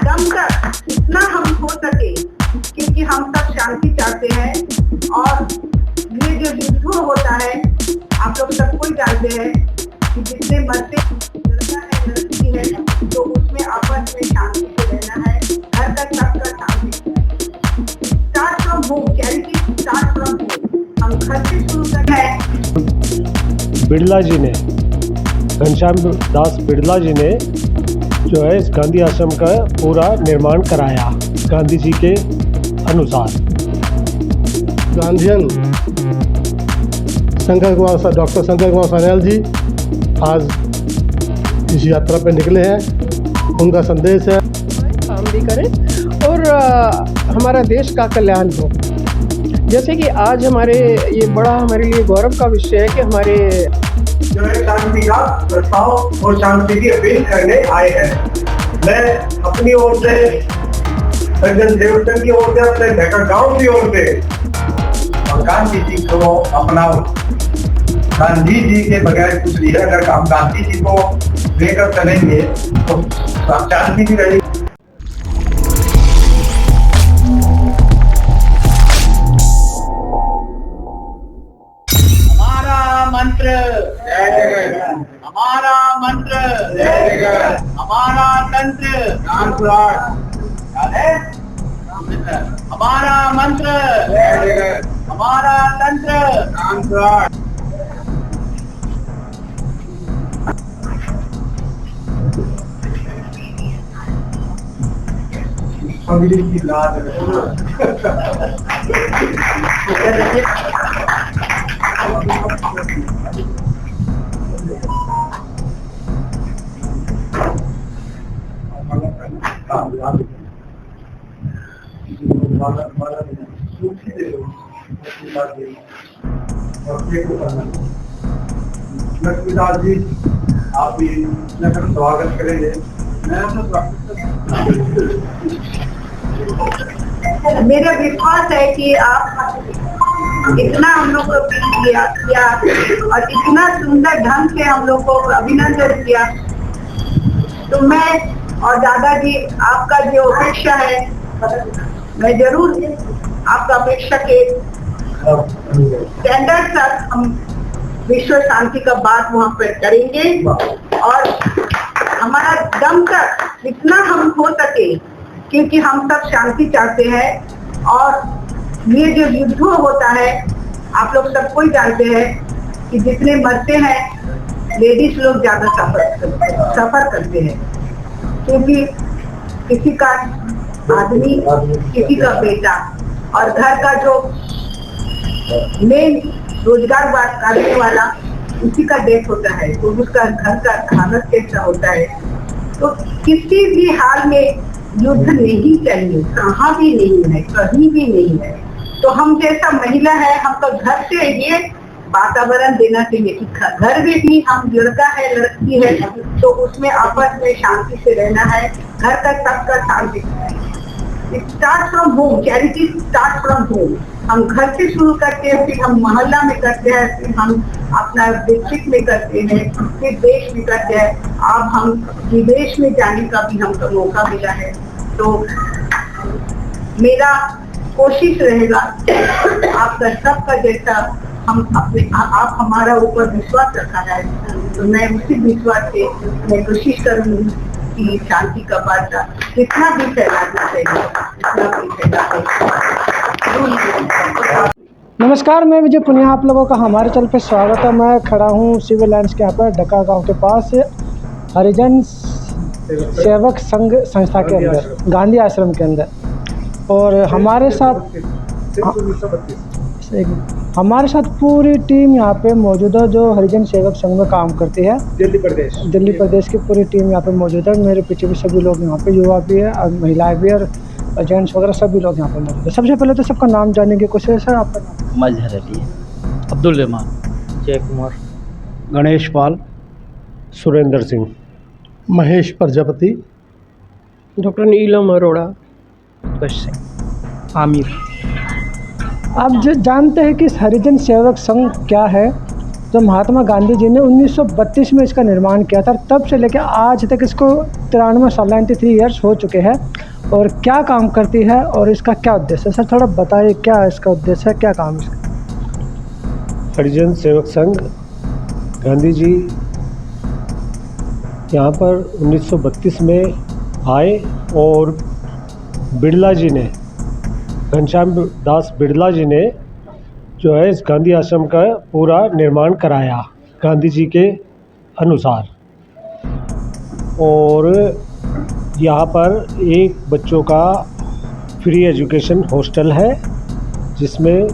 दम तक जितना हम हो सके, क्योंकि हम सब शांति चाहते हैं। और ये जो युद्ध होता है, आप लोग सब कोई जानते हैं कि जितने मरते लड़का है लड़की है, तो उसमें आपस में शांति से रहना है। घर का सबका शांति start from home, charity start from home. हम घर से शुरू करना है। बिड़ला जी ने, घनश्याम दास बिड़ला जी ने जो है इस गांधी आश्रम का पूरा निर्माण कराया गांधी जी के अनुसार। गांधीयन डॉक्टर शंकर कुमार सान्याल जी आज इस यात्रा पे निकले हैं। उनका संदेश है काम भी करें और हमारा देश का कल्याण हो। जैसे कि आज हमारे ये बड़ा हमारे लिए गौरव का विषय है कि हमारे जो है शांति का प्रस्ताव और शांति की अपील करने आए हैं। मैं अपनी ओर से, हरिजन सेवक संघ की ओर से, अपने ढका गांव की ओर से और गांधी जी को अपनाओ। गांधी जी के बगैर कुछ नहीं है। अगर हम गांधी जी को लेकर चलेंगे तो शांति भी रहेगी। मंत्र हमारा मंत्र, हमारा तंत्र, हमारा मंत्र, हमारा तंत्र। फैमिली की लाज लक्ष्मीदास जी, आप भी स्वागत करेंगे। मेरा विश्वास है कि आप इतना हम लोग को किया और इतना सुंदर ढंग से हम लोग को अभिनंदन किया, तो मैं और दादाजी आपका जो अपेक्षा है, मैं जरूर आपका अपेक्षा के स्टैंडर्ड तक हम विश्व शांति का बात वहाँ पर करेंगे। और हमारा दम तक जितना हम हो सके, क्योंकि हम सब शांति चाहते हैं। और ये जो युद्ध होता है, आप लोग सब कोई जानते हैं कि जितने मरते हैं लेडीज लोग ज्यादा सफर करते हैं, क्योंकि किसी का आदमी, किसी का बेटा और घर का जो मेन रोजगार करने वाला, उसी का डेथ होता है, तो उसका घर का हालत कैसा होता है। तो किसी भी हाल में युद्ध नहीं चाहिए, कहाँ भी नहीं है, कहीं भी नहीं है। तो हम जैसा महिला है, हमको घर से ये वातावरण देना चाहिए कि घर में भी हम लड़का है लड़की है, तो उसमें आपस में शांति से रहना है। घर का सबका शांति start from home, charity start from home. हम घर से शुरू करते हैं, फिर हम मोहल्ला में करते हैं, फिर हम अपना डिस्ट्रिक्ट में करते हैं, फिर देश में करते हैं। अब हम विदेश में जाने का भी हमको मौका मिला है। तो मेरा कोशिश रहेगा आपका सबका जैसा हम अपने आप हमारा ऊपर विश्वास रखा है, तो मैं उसी विश्वास से मैं कोशिश करूंगी कि शांति का वार्ता जितना भी फैलाना चाहिए उतना भी फैला। नमस्कार, मैं विजय पुनिया, आप लोगों का हमारे चैनल पे स्वागत है। मैं खड़ा हूँ सिविल लाइन्स के यहाँ पर ढका गांव के पास हरिजन सेवक संघ संस्था के अंदर, गांधी आश्रम के अंदर। और हमारे साथ पूरी टीम यहाँ पे मौजूद है, जो हरिजन सेवक संघ में काम करती है। दिल्ली प्रदेश की पूरी टीम यहाँ पे मौजूद है। मेरे पीछे भी सभी लोग यहाँ पे, युवा भी है और महिलाएं भी और जेंट्स वगैरह सभी लोग यहाँ पे मौजूद है। सबसे पहले तो सबका नाम जानने की कोशिश है। सर, आपका नाम? मजहर अली, अब्दुल रहमान, जय कुमार, गणेश पाल, सुरेंद्र सिंह, महेश प्रजापति, डॉक्टर नीलम अरोड़ा, सिंह, आमिर, आप जो जानते हैं कि हरिजन सेवक संघ क्या है, जो महात्मा गांधी जी ने 1932 में इसका निर्माण किया था, तब से लेकर आज तक इसको 93 साल 93 ईयर्स हो चुके हैं। और क्या काम करती है और इसका क्या उद्देश्य है, सर थोड़ा बताइए क्या इसका उद्देश्य है, क्या काम है इसका। हरिजन सेवक संघ गांधी जी यहाँ पर 1932 में आए और बिड़ला जी ने, घनश्याम दास बिड़ला जी ने जो है इस गांधी आश्रम का पूरा निर्माण कराया गांधी जी के अनुसार। और यहाँ पर एक बच्चों का फ्री एजुकेशन हॉस्टल है, जिसमें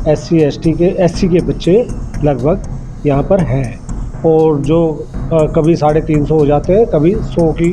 SC के बच्चे लगभग यहाँ पर हैं। और जो कभी 350 हो जाते हैं, कभी 100 की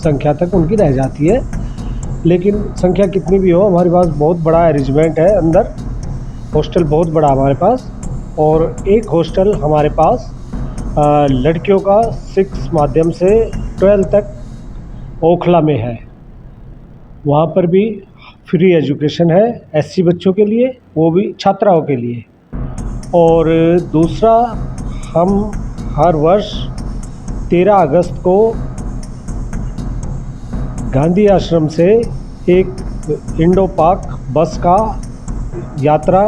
संख्या तक उनकी रह जाती है। लेकिन संख्या कितनी भी हो, हमारे पास बहुत बड़ा अरेंजमेंट है, अंदर हॉस्टल बहुत बड़ा हमारे पास। और एक हॉस्टल हमारे पास लड़कियों का 6 माध्यम से 12 तक ओखला में है, वहाँ पर भी फ्री एजुकेशन है SC बच्चों के लिए, वो भी छात्राओं के लिए। और दूसरा, हम हर वर्ष 13 अगस्त को गांधी आश्रम से एक इंडो पाक बस का यात्रा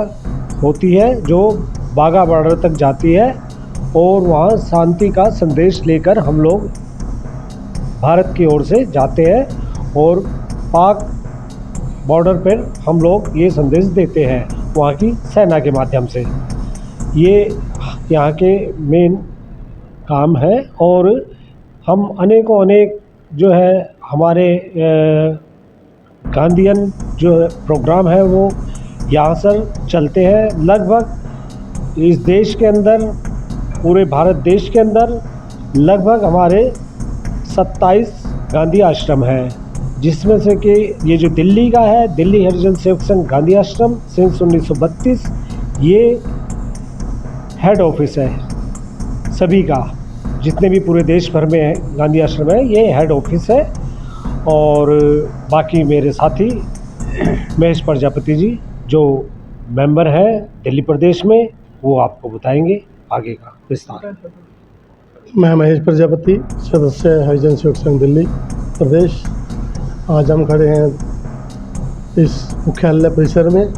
होती है, जो बाघा बॉर्डर तक जाती है। और वहाँ शांति का संदेश लेकर हम लोग भारत की ओर से जाते हैं और पाक बॉर्डर पर हम लोग ये संदेश देते हैं वहाँ की सेना के माध्यम से। ये यहाँ के मेन काम है। और हम अनेक जो है हमारे गांधीयन जो प्रोग्राम है वो यहाँ से चलते हैं। लगभग इस देश के अंदर, पूरे भारत देश के अंदर लगभग हमारे 27 गांधी आश्रम हैं, जिसमें से कि ये जो दिल्ली का है, दिल्ली हरिजन सेवक संघ गांधी आश्रम सिंस 1932, ये हेड ऑफिस है सभी का, जितने भी पूरे देश भर में है गांधी आश्रम है, ये हेड ऑफिस है। और बाकी मेरे साथी महेश प्रजापति जी जो मेंबर हैं दिल्ली प्रदेश में, वो आपको बताएंगे आगे का विस्तार। मैं महेश प्रजापति, सदस्य हरिजन सेवक संघ दिल्ली प्रदेश। आज हम खड़े हैं इस मुख्यालय परिसर में।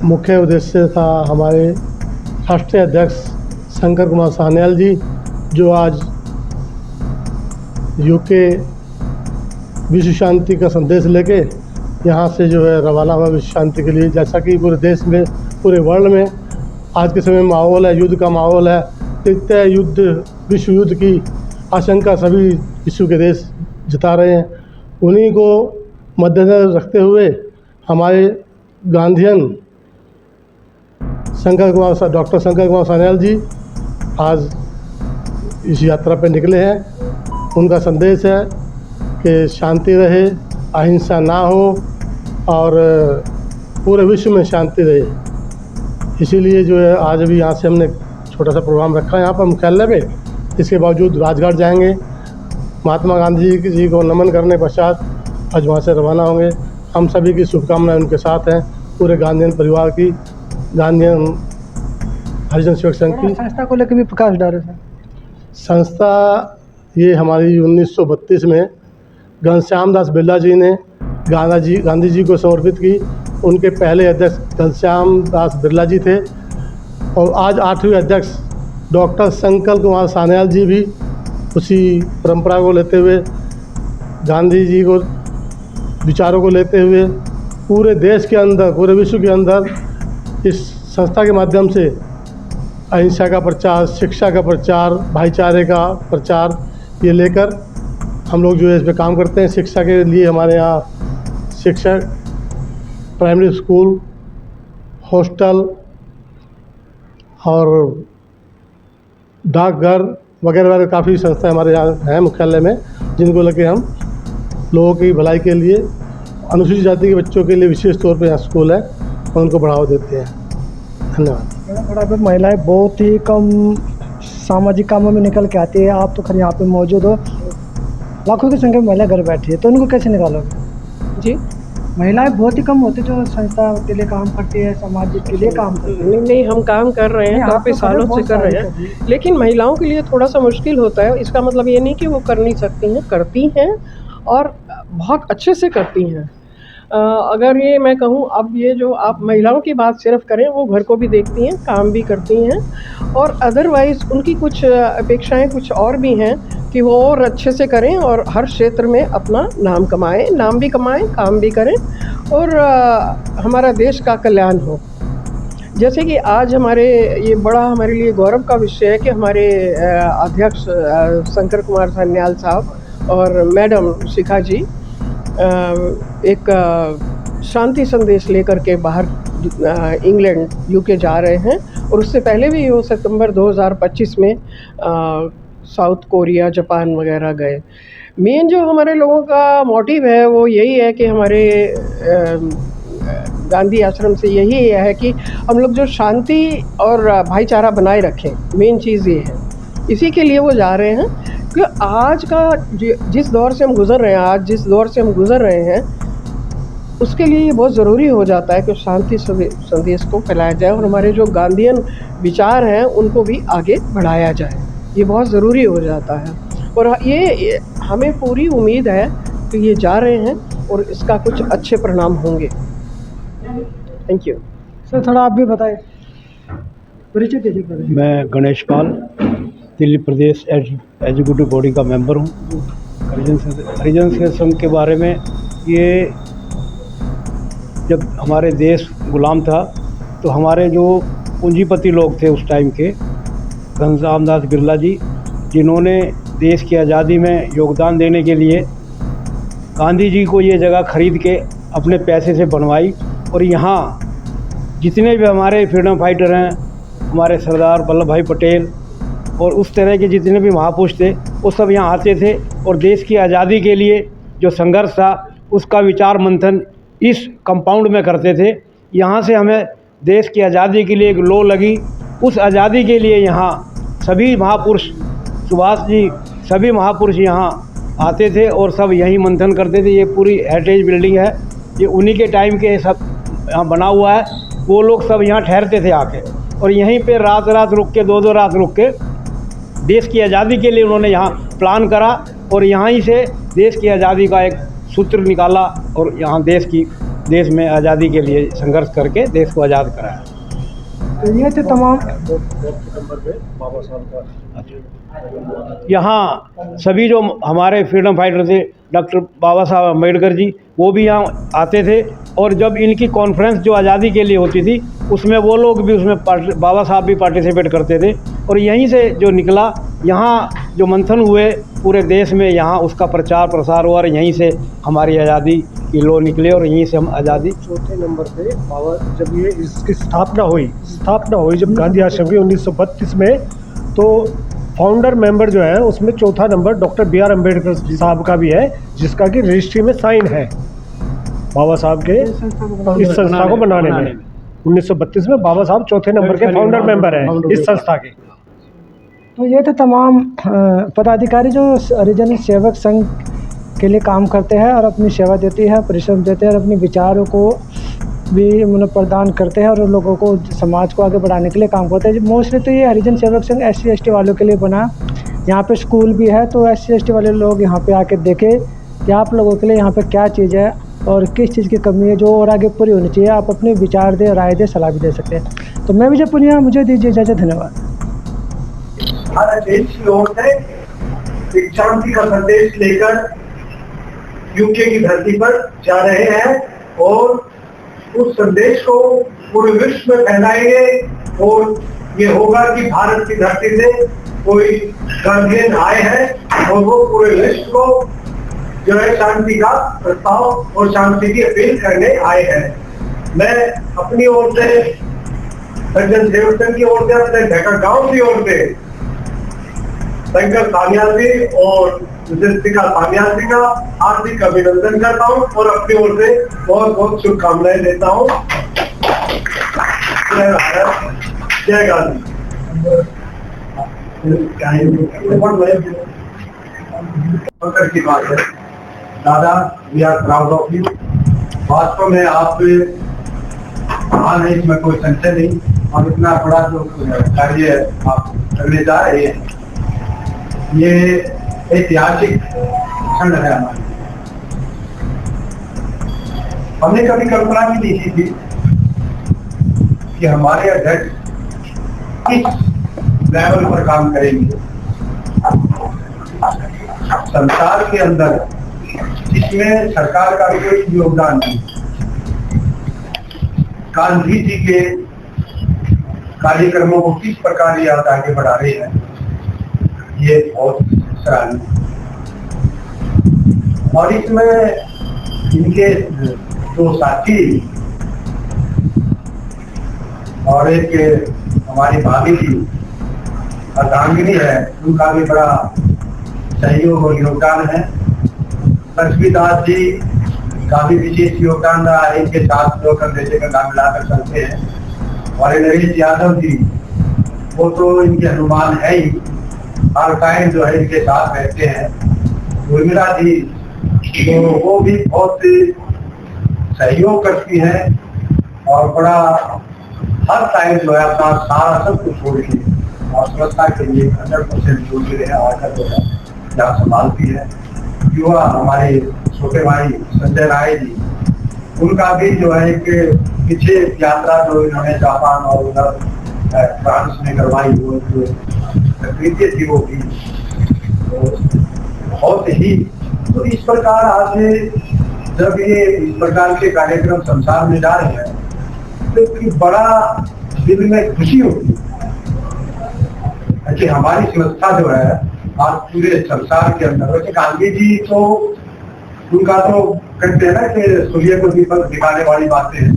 मुख्य उद्देश्य था हमारे राष्ट्रीय अध्यक्ष शंकर कुमार सान्याल जी, जो आज यूके विश्व शांति का संदेश लेके यहाँ से जो है रवाना हुआ विश्व शांति के लिए। जैसा कि पूरे देश में, पूरे वर्ल्ड में आज के समय माहौल है, युद्ध का माहौल है, तृतीय युद्ध, विश्व युद्ध की आशंका सभी विश्व के देश जता रहे हैं। उन्हीं को मद्देनजर रखते हुए हमारे गांधीयन डॉक्टर शंकर कुमार सान्याल जी आज इस यात्रा पर निकले हैं। उनका संदेश है कि शांति रहे, अहिंसा ना हो और पूरे विश्व में शांति रहे। इसीलिए जो है आज भी यहाँ से हमने छोटा सा प्रोग्राम रखा है यहाँ पर मुख्यालय में। इसके बावजूद राजघाट जाएंगे, महात्मा गांधी जी को नमन करने पश्चात आज वहाँ से रवाना होंगे। हम सभी की शुभकामनाएं उनके साथ हैं, पूरे गांधीयन परिवार की, गांधीयन हरिजन सेवक संघ की। संस्था को लेकर भी प्रकाश डाले थे। संस्था ये हमारी 1932 में घनश्याम दास बिड़ला जी ने गांधी जी को समर्पित की। उनके पहले अध्यक्ष घनश्याम दास बिड़ला जी थे और आज 8वें अध्यक्ष डॉक्टर शंकर कुमार सान्याल जी भी उसी परंपरा को लेते हुए, गांधी जी को विचारों को लेते हुए पूरे देश के अंदर, पूरे विश्व के अंदर इस संस्था के माध्यम से अहिंसा का प्रचार, शिक्षा का प्रचार, भाईचारे का प्रचार ये लेकर हम लोग जो है इस पर काम करते हैं। शिक्षा के लिए हमारे यहाँ शिक्षक, प्राइमरी स्कूल, हॉस्टल और डाकघर वगैरह वगैरह काफ़ी संस्थाएं हमारे यहाँ हैं मुख्यालय में, जिनको लेके हम लोगों की भलाई के लिए, अनुसूचित जाति के बच्चों के लिए विशेष तौर पे यहाँ स्कूल है और उनको बढ़ावा देते हैं। धन्यवाद। थोड़ा पे महिलाएं बहुत ही कम सामाजिक कामों में निकल के आती है। आप तो खैर यहाँ पे मौजूद हो, लाखों की संख्या में महिला घर बैठी है, तो उनको कैसे निकालोगे? जी, महिलाएं बहुत ही कम होती जो संस्था के लिए काम करती है, समाज के लिए काम करती है। नहीं नहीं, हम काम कर रहे हैं, नहीं, आप काफ़ी तो कर रहे सालों हो, से बहुत कर रहे सारे कर रही हैं, लेकिन महिलाओं के लिए थोड़ा सा मुश्किल होता है। इसका मतलब ये नहीं कि वो कर नहीं सकती हैं, करती हैं और बहुत अच्छे से करती हैं। अगर ये मैं कहूँ, अब ये जो आप महिलाओं की बात सिर्फ करें, वो घर को भी देखती हैं, काम भी करती हैं, और अदरवाइज़ उनकी कुछ अपेक्षाएं कुछ और भी हैं कि वो और अच्छे से करें और हर क्षेत्र में अपना नाम कमाएं, नाम भी कमाएं, काम भी करें, और हमारा देश का कल्याण हो। जैसे कि आज हमारे ये बड़ा हमारे लिए गौरव का विषय है कि हमारे अध्यक्ष शंकर कुमार सान्याल साहब और मैडम शिखा जी एक शांति संदेश लेकर के बाहर इंग्लैंड यूके जा रहे हैं, और उससे पहले भी वो सितंबर 2025 में साउथ कोरिया, जापान वगैरह गए। मेन जो हमारे लोगों का मोटिव है वो यही है कि हमारे गांधी आश्रम से यही है कि हम लोग जो शांति और भाईचारा बनाए रखें, मेन चीज़ ये है। इसी के लिए वो जा रहे हैं कि आज का जिस दौर से हम गुज़र रहे हैं, उसके लिए ये बहुत ज़रूरी हो जाता है कि शांति संदेश को फैलाया जाए और हमारे जो गांधीयन विचार हैं उनको भी आगे बढ़ाया जाए। ये बहुत ज़रूरी हो जाता है, और ये हमें पूरी उम्मीद है कि ये जा रहे हैं और इसका कुछ अच्छे परिणाम होंगे। Thank you sir. थोड़ा आप भी बताएं, परिचय दीजिए। मैं गणेश पाल, दिल्ली प्रदेश एग्जीक्यूटिव बॉडी का मेंबर हूँ। हरिजन सेवा संघ के बारे में, ये जब हमारे देश गुलाम था तो हमारे जो पूंजीपति लोग थे उस टाइम के, घनश्याम दास बिरला जी, जिन्होंने देश की आज़ादी में योगदान देने के लिए गांधी जी को ये जगह खरीद के अपने पैसे से बनवाई, और यहाँ जितने भी हमारे फ्रीडम फाइटर हैं, हमारे सरदार वल्लभ भाई पटेल और उस तरह के जितने भी महापुरुष थे, वो सब यहाँ आते थे और देश की आज़ादी के लिए जो संघर्ष था उसका विचार मंथन इस कंपाउंड में करते थे। यहाँ से हमें देश की आज़ादी के लिए एक लो लगी। उस आज़ादी के लिए यहाँ सभी महापुरुष, सुभाष जी, सभी महापुरुष यहाँ आते थे और सब यहीं मंथन करते थे। ये पूरी हेरिटेज बिल्डिंग है, ये उन्हीं के टाइम के सब यहाँ बना हुआ है। वो लोग सब यहाँ ठहरते थे आके, और यहीं पे रात रात रुक के, 2-2 रात रुक के देश की आज़ादी के लिए उन्होंने यहाँ प्लान करा, और यहाँ ही से देश की आज़ादी का एक सूत्र निकाला और यहाँ देश में आज़ादी के लिए संघर्ष करके देश को आज़ाद कराया। तो ये थे तमाम यहाँ सभी जो हमारे फ्रीडम फाइटर थे, डॉक्टर बाबा साहब अम्बेडकर जी, वो भी यहाँ आते थे, और जब इनकी कॉन्फ्रेंस जो आज़ादी के लिए होती थी उसमें वो लोग भी उसमें बाबा साहब भी पार्टिसिपेट करते थे, और यहीं से जो निकला, यहाँ जो मंथन हुए पूरे देश में, यहाँ उसका प्रचार प्रसार हुआ, और यहीं से हमारी आज़ादी की लो निकले, और यहीं से हम आज़ादी। चौथे नंबर पे बाबा, जब ये इसकी स्थापना हुई जब गांधी आश्रम की 1932 में, तो फाउंडर मेंबर जो है उसमें चौथा number doctor B R Ambedkar साहब का भी है, जिसका कि रजिस्ट्री में साइन है बाबा साहब के इस संस्था को बनाने में। 1932 में बाबा साहब चौथे नंबर के फाउंडर मेंबर हैं इस संस्था के। तो ये तो तमाम पदाधिकारी जो हरिजन सेवक संघ के लिए काम करते हैं और अपनी सेवा देती है, परिश्रम देते हैं और अपने विचारों को भी मतलब प्रदान करते हैं और लोगों को, समाज को आगे बढ़ाने के लिए काम करते हैं। मोस्टली तो ये हरिजन सेवक संघ SC/ST वालों के लिए बना। यहाँ पे स्कूल भी है, तो SC/ST वाले लोग यहाँ पे आके देखें कि आप लोगों के लिए यहाँ पे क्या चीज़ है और किस चीज़ की कमी है जो और आगे पूरी होनी चाहिए। आप अपने विचार दें, राय दें, सलाह भी दे सकते हैं। तो मैं विजय पुनिया, मुझे दीजिए इजाज़त। धन्यवाद। भारत देश की ओर से एक शांति का संदेश लेकर यूके की धरती पर जा रहे हैं, और उस संदेश को पूरे विश्व में फैलाएंगे, और ये होगा कि भारत की धरती से कोई गांधीयन आए हैं और वो पूरे विश्व को जो है शांति का प्रस्ताव और शांति की अपील करने आए हैं। मैं अपनी ओर से, हरिजन सेवक संघ की ओर से, अपने ढाका गांव की ओर से शंकर सान्याल जी और शिखा सान्याल जी का हार्दिक अभिनंदन करता हूँ और अपनी ओर से बहुत बहुत शुभकामनाएं देता हूँ। जय भारत, जय गांधी। की बात है दादा, we are proud of you, वास्तव में आप महान है, इसमें कोई संशय नहीं। और इतना बड़ा जो कार्य आप करने जा रहे हैं, ये ऐतिहासिक क्षण है हमारी। हमने कभी कल्पना भी नहीं की थी कि हमारे अध्यक्ष इस लेवल पर काम करेंगे, संसार के अंदर जिसमें सरकार का कोई योगदान नहीं। गांधी जी के कार्यक्रमों को किस प्रकार ये आगे बढ़ा रहे हैं, ये बहुत सराहनीय। और इसमें इनके दो साथी और एक हमारी भाभी जी अर्धांगिनी है, उनका भी बड़ा सहयोग और योगदान है। लक्ष्मीदास जी का भी विशेष योगदान रहा है, इनके साथ जो कंधे का नाम मिलाकर चलते हैं। और नरेश यादव जी, वो तो इनके हनुमान है ही, हर टाइम जो है इनके साथ रहते हैं। उर्मिला जी तो वो भी बहुत सहयोग करती है और बड़ा हर टाइम जो है अपना सारा सब कुछ छोड़ के और सुरक्षा के लिए 100% छोड़ के आकर जो है यहाँ संभालती है। युवा हमारे छोटे भाई संजय राय जी, उनका भी जो है कि पीछे यात्रा जो इन्होंने जापान और उधर फ्रांस में करवाई, वो जो तकरीबें थी वो भी तो बहुत ही। तो इस प्रकार आज जब ये इस प्रकार के कार्यक्रम संसार में जा रहे हैं तो एक बड़ा दिल में खुशी होती है कि हमारी संस्था जो है आज पूरे संसार के अंदर। वैसे गांधी जी तो उनका तो कहते हैं ना कि सूर्य को दीपक दिखाने वाली बातें हैं,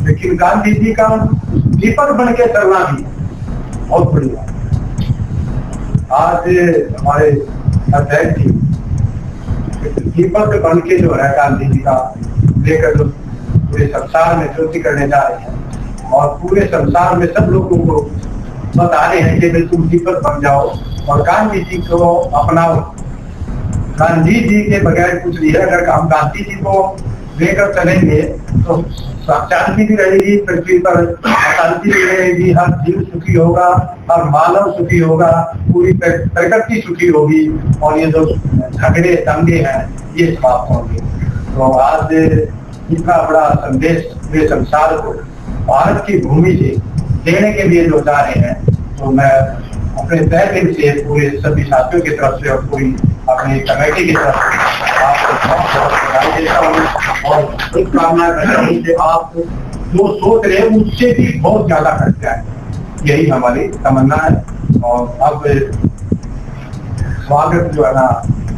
लेकिन गांधी जी का दीपक बन के चलना भी बहुत बड़ी बात। आज हमारे अध्यक्ष जी दीपक बन के जो है गांधी जी का लेकर जो पूरे संसार में ज्योति करने जा रहे हैं और पूरे संसार में सब लोगों को बता रहे हैं कि तुम दीपक बन जाओ और गांधी जी को अपनाओ। गांधी जी के बगैर कुछ नहीं है। अगर हम गांधी जी को लेकर चलेंगे तो शांति भी रहेगी पृथ्वी पर, शांति भी रहेगी, हर जीव सुखी होगा, हर मानव सुखी होगा, पूरी प्रकृति सुखी होगी और ये जो झगड़े दंगे हैं ये समाप्त होंगे। तो आज इतना बड़ा संदेश पूरे संसार को भारत की भूमि से देने के लिए जो जा रहे हैं, तो मैं अपने तय दिल से पूरे सभी साथियों की तरफ से और पूरी अपनी कमेटी की तरफ से आपको बहुत बहुत बधाई देता हूँ और एक कामना करता हूँ कि आप जो सोच रहे हैं उससे भी बहुत ज्यादा कर जाए, यही हमारी तमन्ना है। और अब स्वागत जो है ना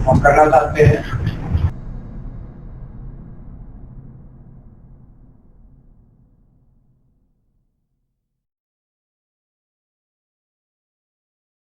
हम करना चाहते हैं